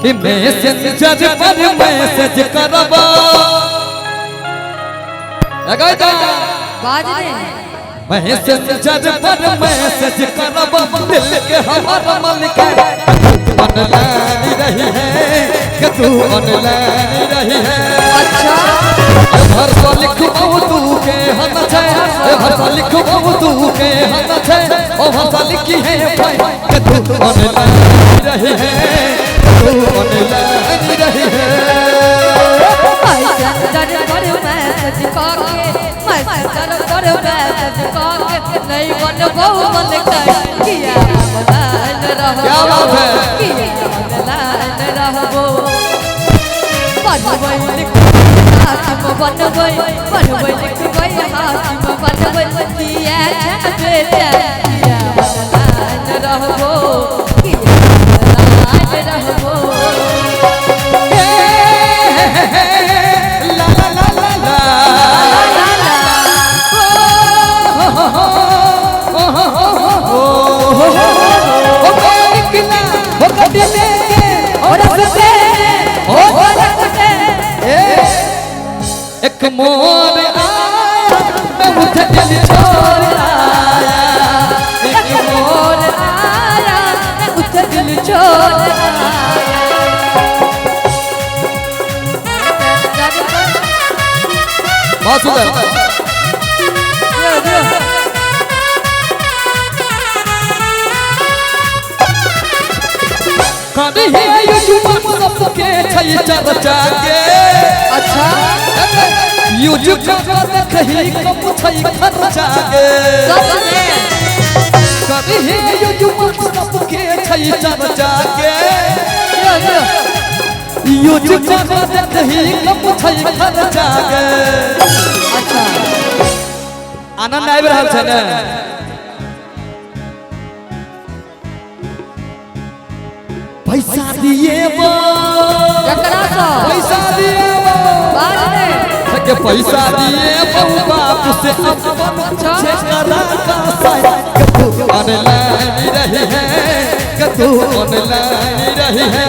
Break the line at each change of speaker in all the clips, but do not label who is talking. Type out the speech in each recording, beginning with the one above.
कि मैसेंजर पर मैसेज करबा लगाइदा मैसेंजर पर मैसेज करबा दिल के हमारा मन के ऑनलाइन रही है कि तू ऑनलाइन रही है।
अच्छा
भरसा लिखबो तू के हम छै भरसा लिखबो तू के हम छै ओ भरसा लिखी है कि तू ऑनलाइन रही है तू ऑनलाइन रही है।
मैसेंजर पर मैसेज करके मैसेंजर पर मैसेज करके नहीं बनबो मन कर किया ऑनलाइन रहबो।
क्या बात है
किया ऑनलाइन रहबो बनबै हाकिम बनबै लिखबै हाकिम बनबै किया बेटा किया ऑनलाइन रहबो किया ऑनलाइन रहबो।
एक मोर आया मैं उठे दिल छोड़ आया
एक मोर आया मैं उठे दिल छोड़ आया।
बहुत सुंदर कभी है यूट्यूब सबके छै चर्चा के।
अच्छा
यूट्यूब पर देखही कब छै खर्चा के कभी है यूट्यूब सबके छै चर्चा के यूट्यूब पर देखही कब छै खर्चा के।
अच्छा
आनंद आबि रहल छै ने पैसा दिए वो
जकरा सा
पैसा दिए वो
बात ने
के पैसा दिए बहु बाप से अपन छेकरा का साई के तू ऑनलाइन रही है कि तू ऑनलाइन रही है।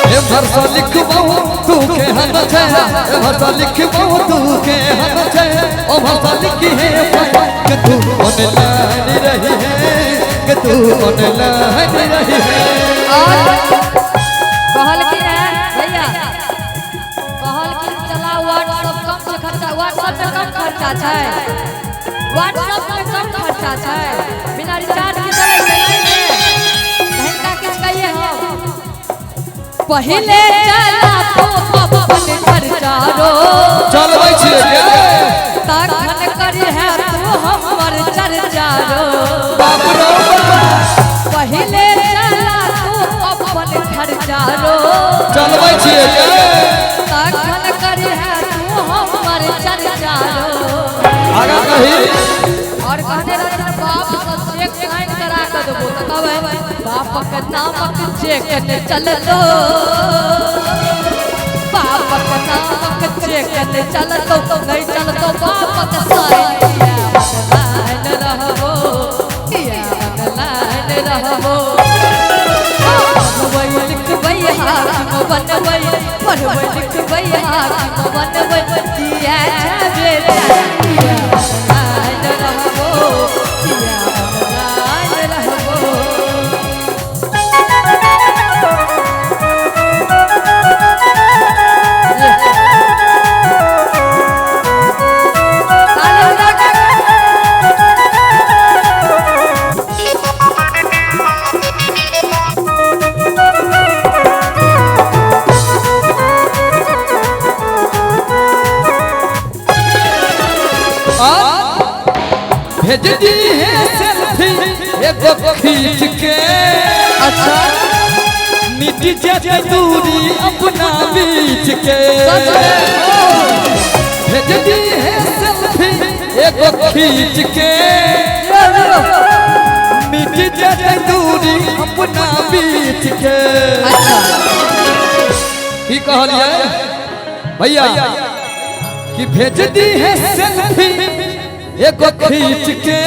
ए भरसा लिखबो तू के हम छै ए भरसा लिखबो तू के हम छै ओ भरसा लिखी है कि तू ऑनलाइन रही है कि तू ऑनलाइन रही है।
कहल की है भैया कहल की चला व्हाट्सएप कम से खर्चा व्हाट्सएप पे कम खर्चा छै व्हाट्सएप पे कम खर्चा छै बिना रिचार्ज के चले छै नहीं घंटा किछ कहिए हम पहले चला तो अपन खर्चा रो
चलबै छियै के
तखन करी है तू हमर चर्चा रो
बाप रो
पहले चला तू अपन खर्चा रो
चलबै छियै के
तखन करी है तू हमर चर्चा रो।
आगा कही
और कहने रहे बाप से चेक साइन करा के देबो त कहबै बाप के नामक चेक ने चल दो बाप के नामक चेक ने चल दो नहीं चल दो बाप के साइन किया ऑनलाइन रहबो किया ऑनलाइन रहबो बनबै लिखबै हाकिम बनबै पढ़बै लिखबै हाकिम बनबै किया बेटा किया ऑनलाइन रहबो किया ऑनलाइन रहबो।
भेज दी है सेल्फी एगो खींच के। अच्छा मिट जाए दूरी अपना बीच के भेज दी है सेल्फी एगो खींच के मिट जाए दूरी अपना बीच के। की कहलिए भैया कि भेज दी है सेल्फी एगो खींच के